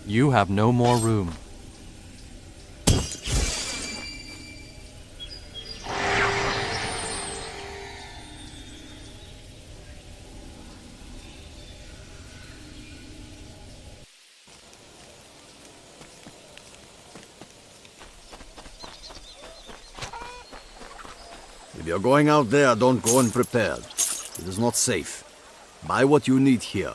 You have no more room. If you're going out there, don't go unprepared. It is not safe. Buy what you need here.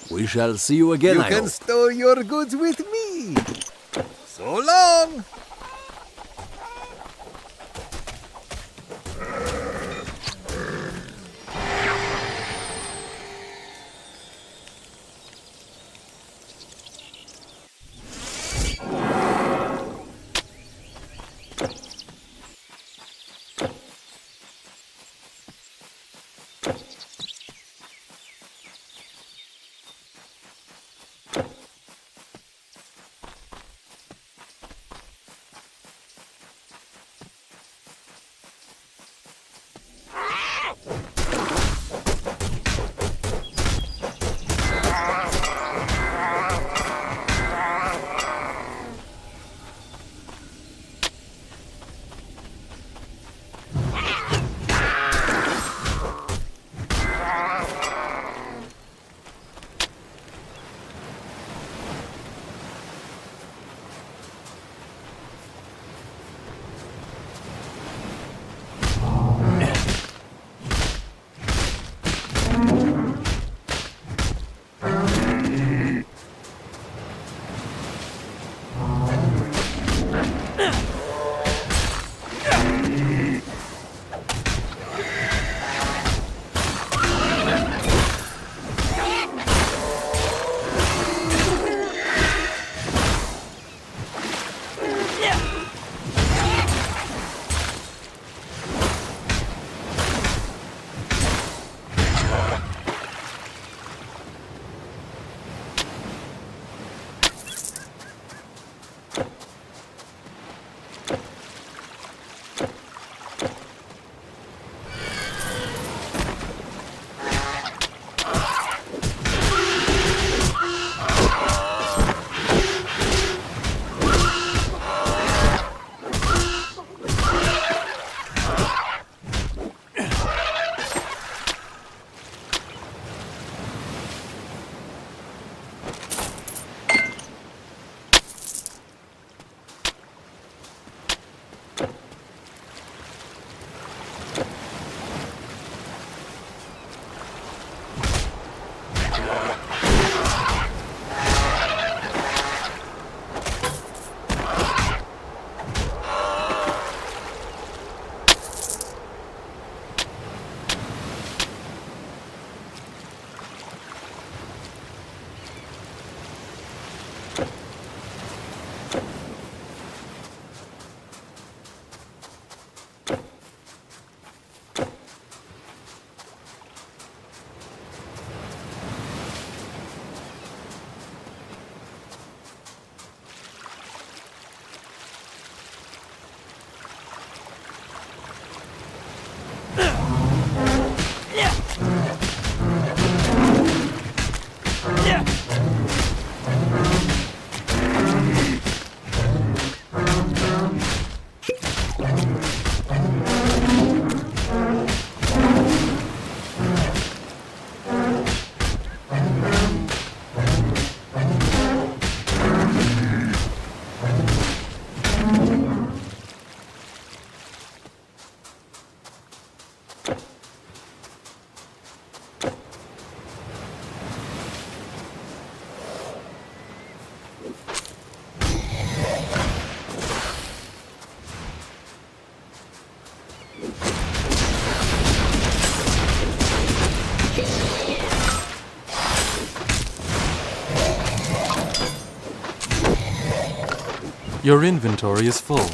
We shall see you again, You I can hope. store your goods with me. So long. Your inventory is full.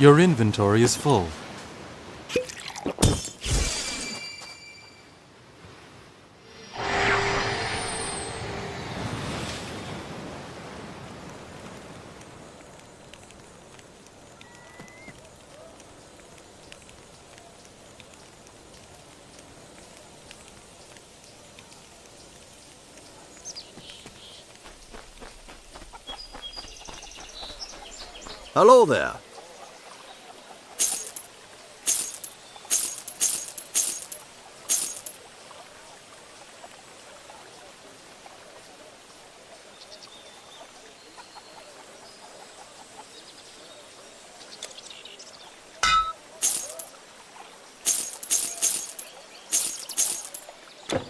Your inventory is full. Hello there.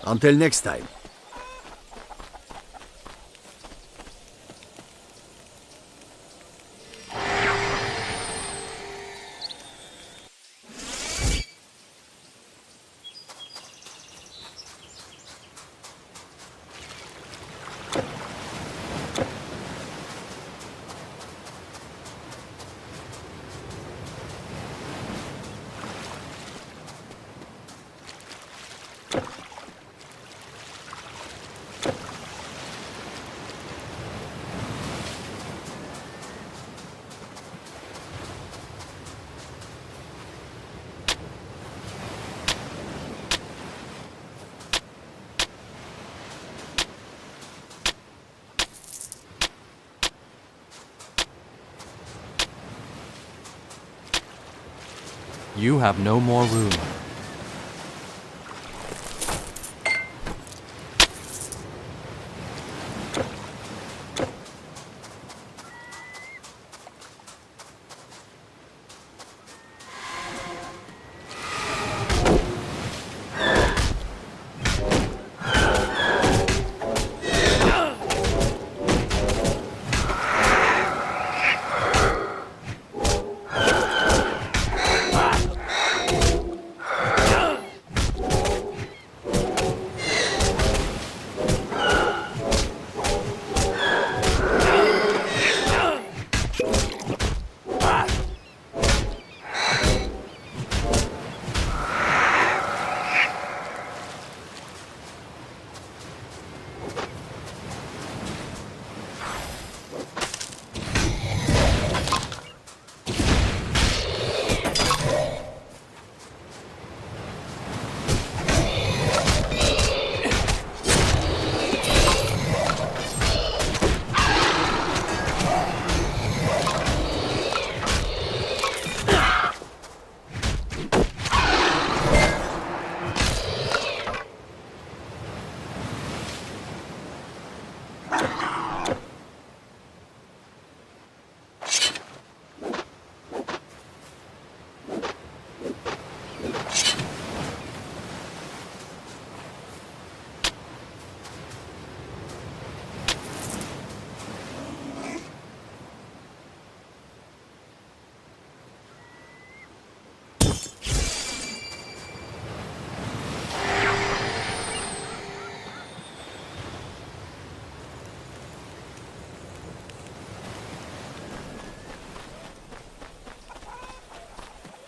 Until next time. You have no more room.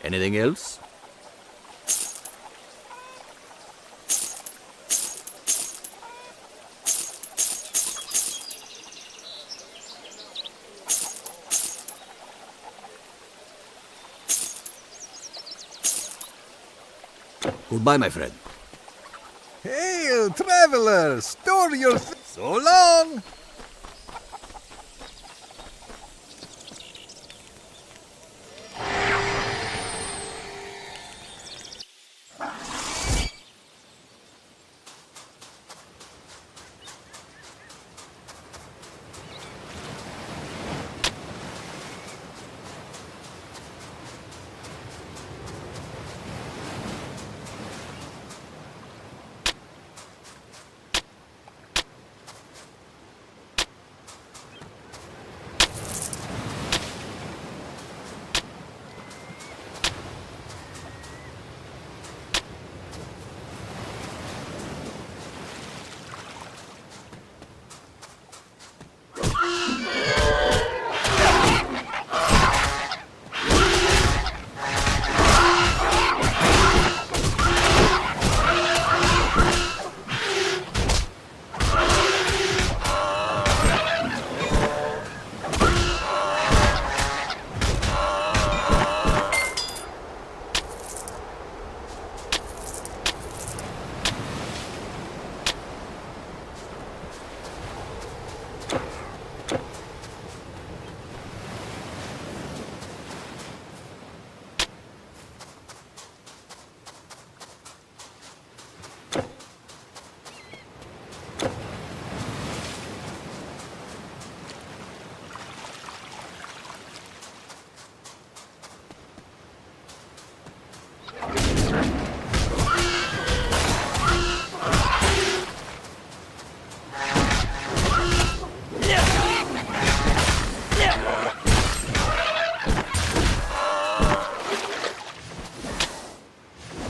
Anything else? Goodbye, my friend. Hail, traveler! Store your... So long!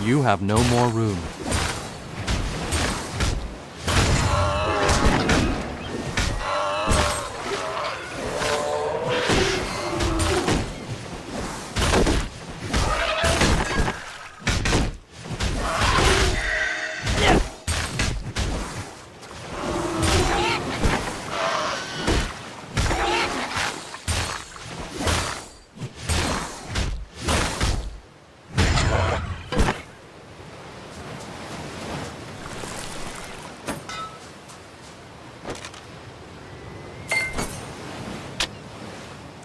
You have no more room.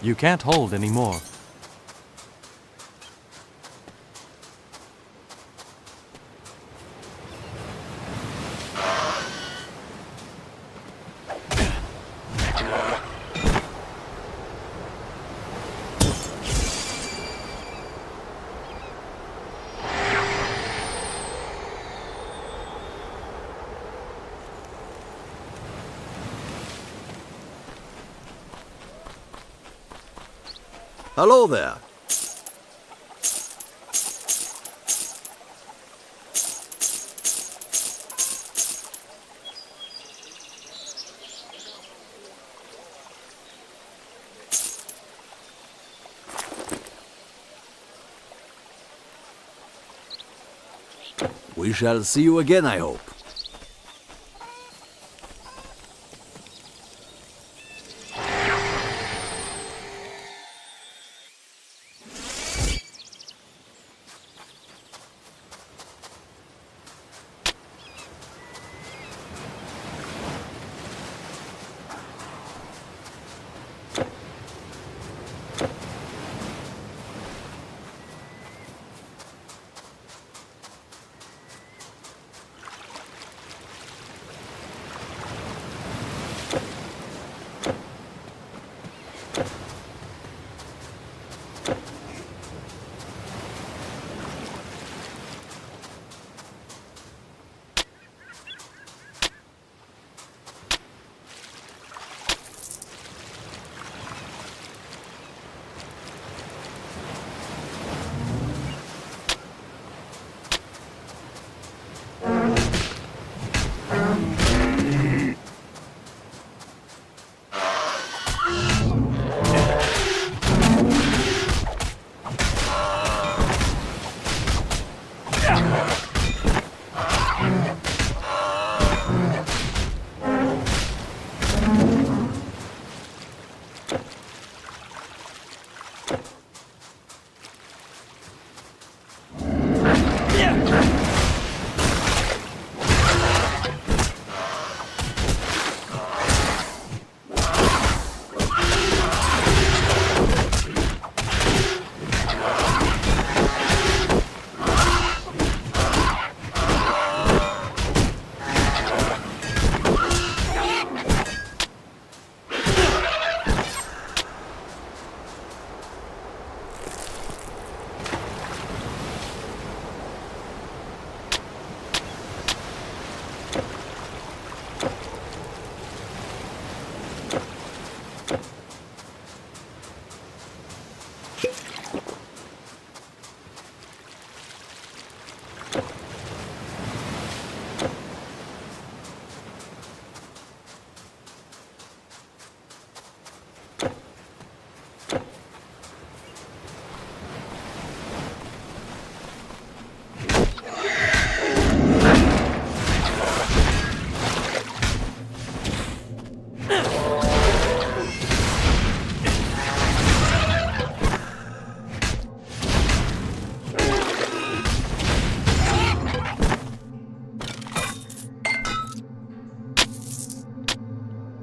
You can't hold anymore. Hello there. We shall see you again, I hope.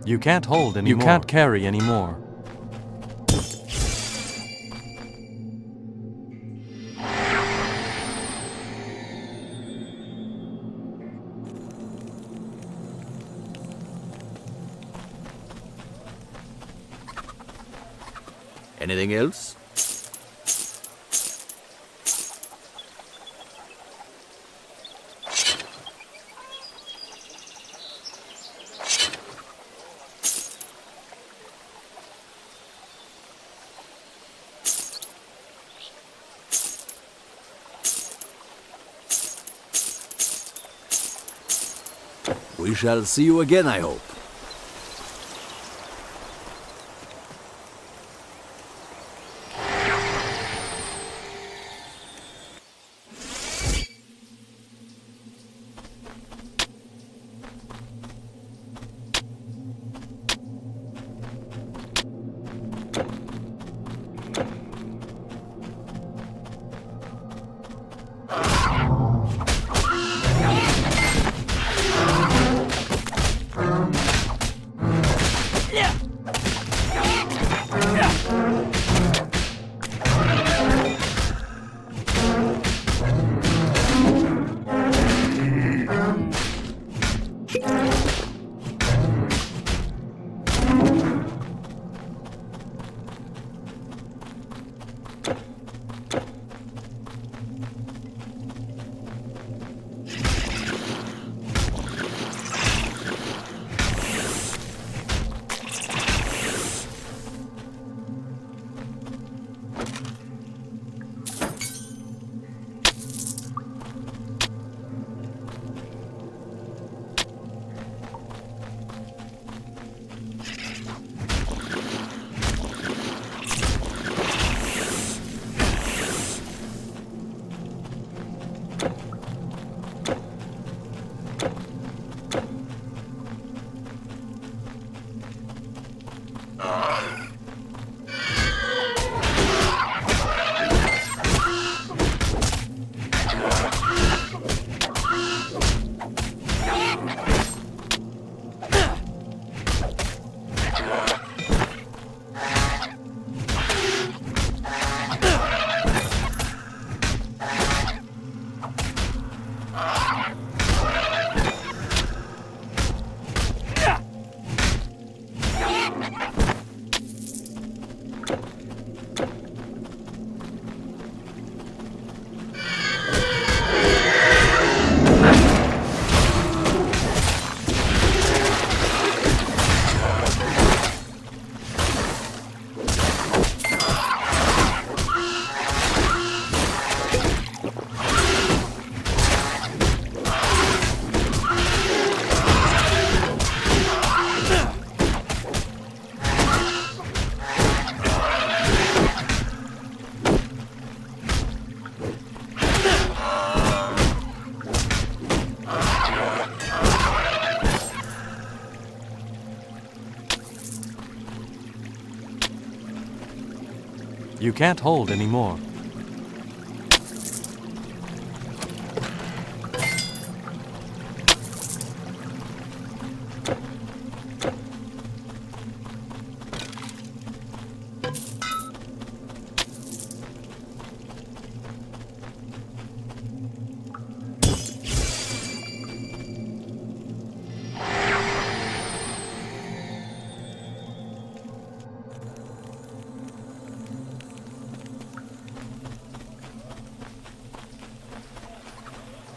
You can't hold anymore. You can't carry anymore. Anything else? We shall see you again, I hope. You can't hold anymore.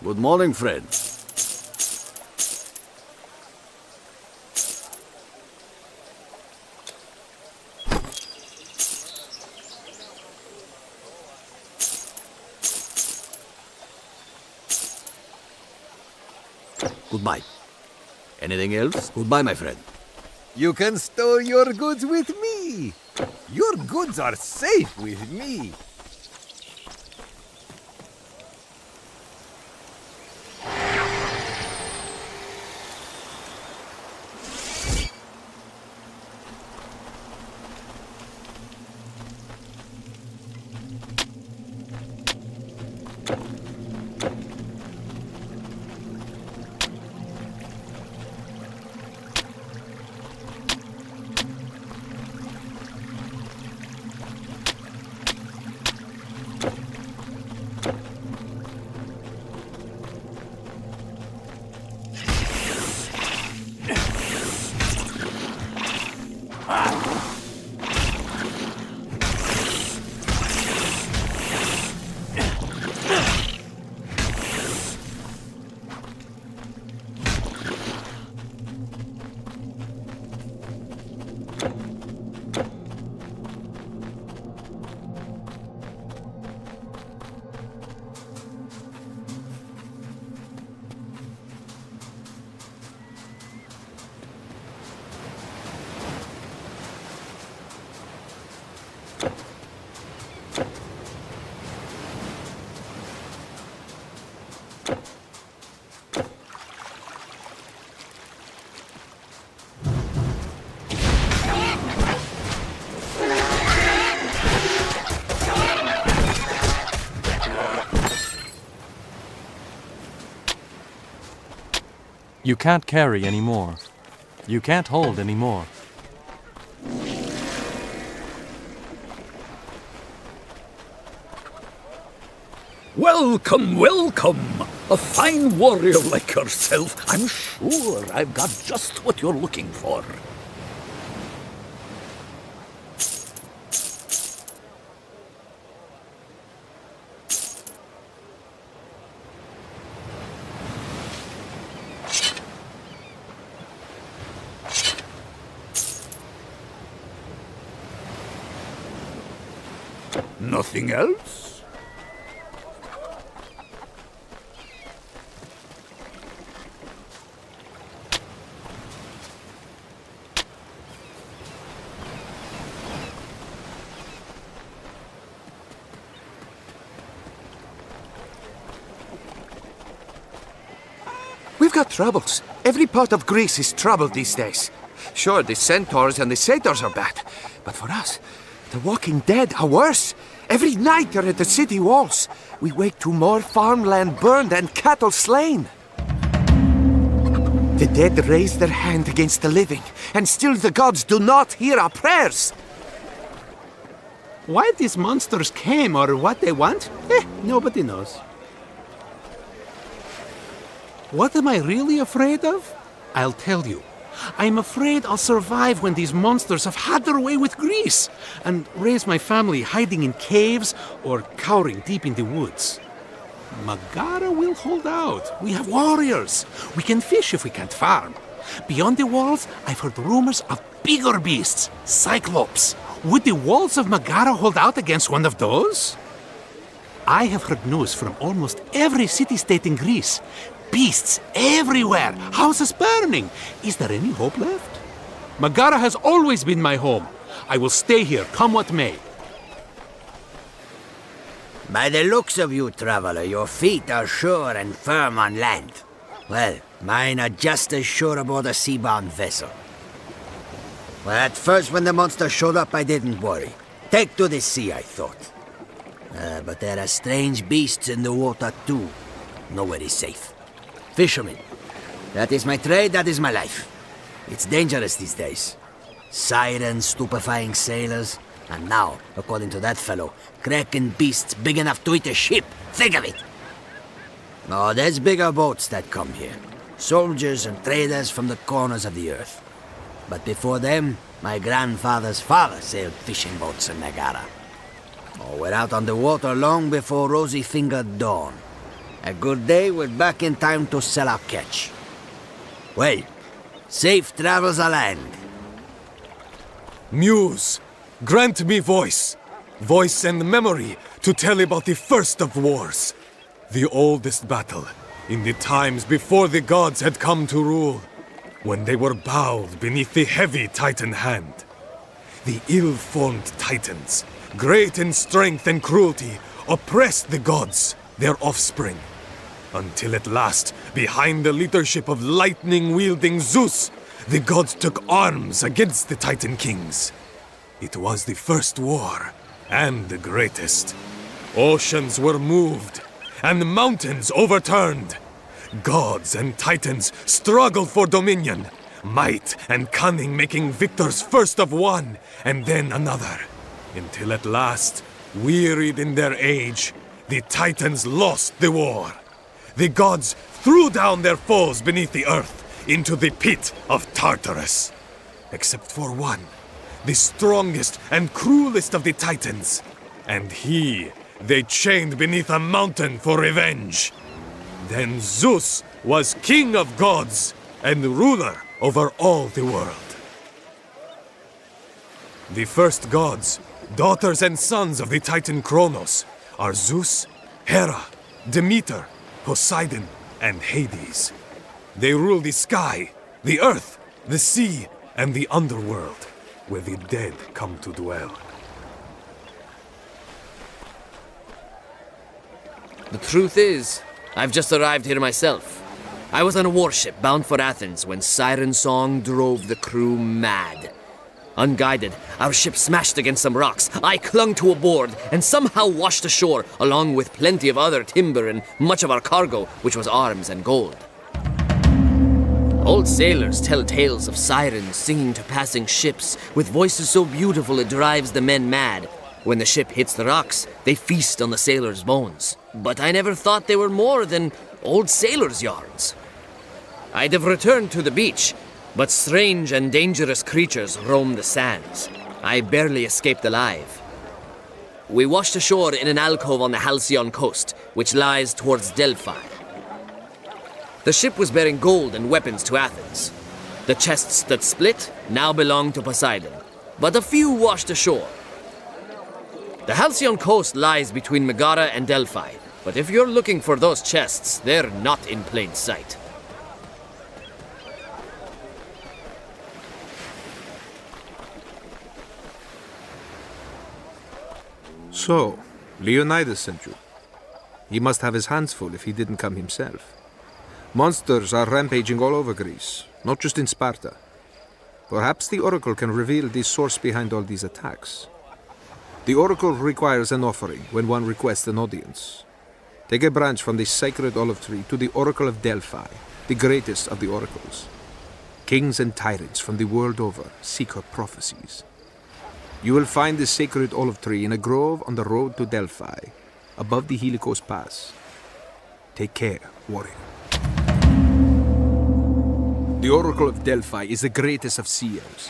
Good morning, friend. Goodbye. Anything else? Goodbye, my friend. You can store your goods with me. Your goods are safe with me. You can't carry anymore. You can't hold anymore. Welcome, welcome! A fine warrior like yourself. I'm sure I've got just what you're looking for. Nothing else? We've got troubles. Every part of Greece is troubled these days. Sure, the centaurs and the satyrs are bad, but for us, the walking dead are worse. Every night they're at the city walls. We wake to more farmland burned and cattle slain. The dead raise their hand against the living, and still the gods do not hear our prayers. Why these monsters came or what they want? Nobody knows. What am I really afraid of? I'll tell you. I'm afraid I'll survive when these monsters have had their way with Greece and raise my family hiding in caves or cowering deep in the woods. Megara will hold out. We have warriors. We can fish if we can't farm. Beyond the walls, I've heard rumors of bigger beasts, cyclops. Would the walls of Megara hold out against one of those? I have heard news from almost every city-state in Greece. Beasts everywhere, houses burning. Is there any hope left? Megara has always been my home. I will stay here, come what may. By the looks of you, traveler, your feet are sure and firm on land. Well, mine are just as sure aboard a sea-bound vessel. Well, at first when the monster showed up, I didn't worry. Take to the sea, I thought. But there are strange beasts in the water too. Nowhere is safe. Fisherman. That is my trade, that is my life. It's dangerous these days. Sirens stupefying sailors, and now, according to that fellow, kraken beasts big enough to eat a ship. Think of it! Oh, there's bigger boats that come here. Soldiers and traders from the corners of the earth. But before them, my grandfather's father sailed fishing boats in Megara. Oh, we're out on the water long before rosy-fingered dawn. A good day, we're back in time to sell our catch. Well, safe travels aland. Muse, grant me voice and memory to tell about the first of wars. The oldest battle, in the times before the gods had come to rule, when they were bowed beneath the heavy Titan hand. The ill-formed Titans, great in strength and cruelty, oppressed the gods, their offspring. Until at last, behind the leadership of lightning-wielding Zeus, the gods took arms against the Titan kings. It was the first war, and the greatest. Oceans were moved, and mountains overturned. Gods and Titans struggled for dominion, might and cunning making victors first of one, and then another. Until at last, wearied in their age, the Titans lost the war. The gods threw down their foes beneath the earth into the pit of Tartarus. Except for one, the strongest and cruelest of the Titans. And he they chained beneath a mountain for revenge. Then Zeus was king of gods and ruler over all the world. The first gods, daughters and sons of the Titan Kronos, are Zeus, Hera, Demeter, Poseidon, and Hades. They rule the sky, the earth, the sea, and the underworld, where the dead come to dwell. The truth is, I've just arrived here myself. I was on a warship bound for Athens when siren song drove the crew mad. Unguided, our ship smashed against some rocks. I clung to a board and somehow washed ashore, along with plenty of other timber and much of our cargo, which was arms and gold. Old sailors tell tales of sirens singing to passing ships with voices so beautiful it drives the men mad. When the ship hits the rocks, they feast on the sailors' bones. But I never thought they were more than old sailors' yarns. I'd have returned to the beach, but strange and dangerous creatures roam the sands. I barely escaped alive. We washed ashore in an alcove on the Halcyon coast, which lies towards Delphi. The ship was bearing gold and weapons to Athens. The chests that split now belong to Poseidon, but a few washed ashore. The Halcyon coast lies between Megara and Delphi, but if you're looking for those chests, they're not in plain sight. So, Leonidas sent you. He must have his hands full if he didn't come himself. Monsters are rampaging all over Greece, not just in Sparta. Perhaps the Oracle can reveal the source behind all these attacks. The Oracle requires an offering when one requests an audience. Take a branch from the sacred olive tree to the Oracle of Delphi, the greatest of the oracles. Kings and tyrants from the world over seek her prophecies. You will find the sacred olive tree in a grove on the road to Delphi, above the Helicos Pass. Take care, warrior. The Oracle of Delphi is the greatest of seers.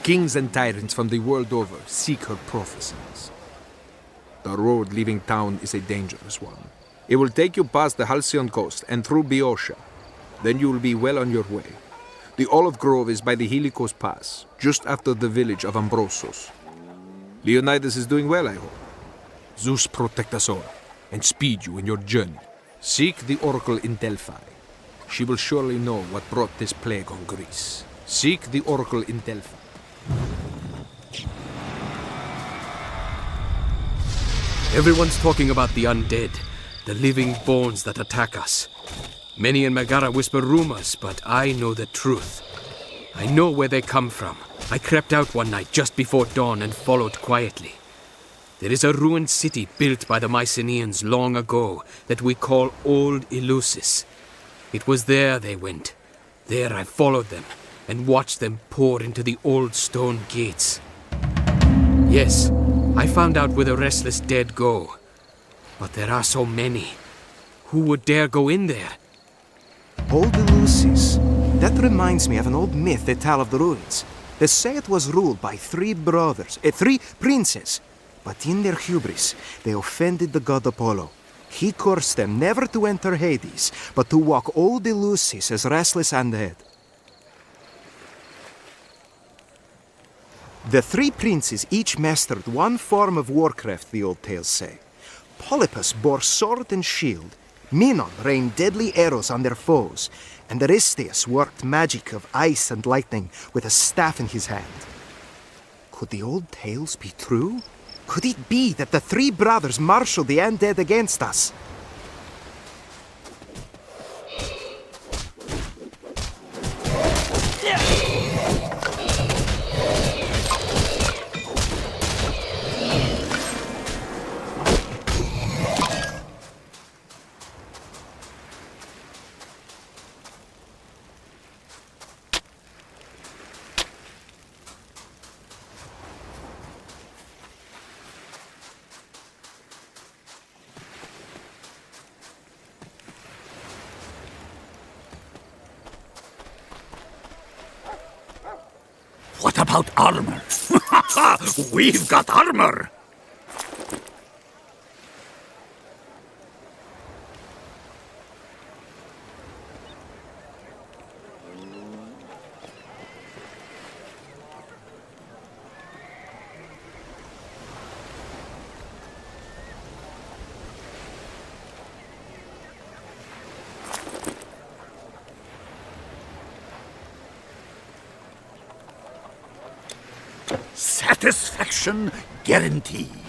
Kings and tyrants from the world over seek her prophecies. The road leaving town is a dangerous one. It will take you past the Halcyon coast and through Boeotia. Then you will be well on your way. The olive grove is by the Helicos Pass, just after the village of Ambrosos. Leonidas is doing well, I hope. Zeus protect us all, and speed you in your journey. Seek the Oracle in Delphi. She will surely know what brought this plague on Greece. Seek the Oracle in Delphi. Everyone's talking about the undead, the living bones that attack us. Many in Megara whisper rumors, but I know the truth. I know where they come from. I crept out one night just before dawn and followed quietly. There is a ruined city built by the Mycenaeans long ago that we call Old Eleusis. It was there they went. There I followed them and watched them pour into the old stone gates. Yes, I found out where the restless dead go. But there are so many. Who would dare go in there? Old Eleusis. That reminds me of an old myth they tell of the ruins. They say it was ruled by three princes. But in their hubris, they offended the god Apollo. He cursed them never to enter Hades, but to walk old Eleusis as restless undead. The three princes each mastered one form of warcraft, the old tales say. Polypus bore sword and shield, Menon rained deadly arrows on their foes, and Aristeus worked magic of ice and lightning with a staff in his hand. Could the old tales be true? Could it be that the three brothers marshaled the undead against us? What about armor? We've got armor! Satisfaction guaranteed.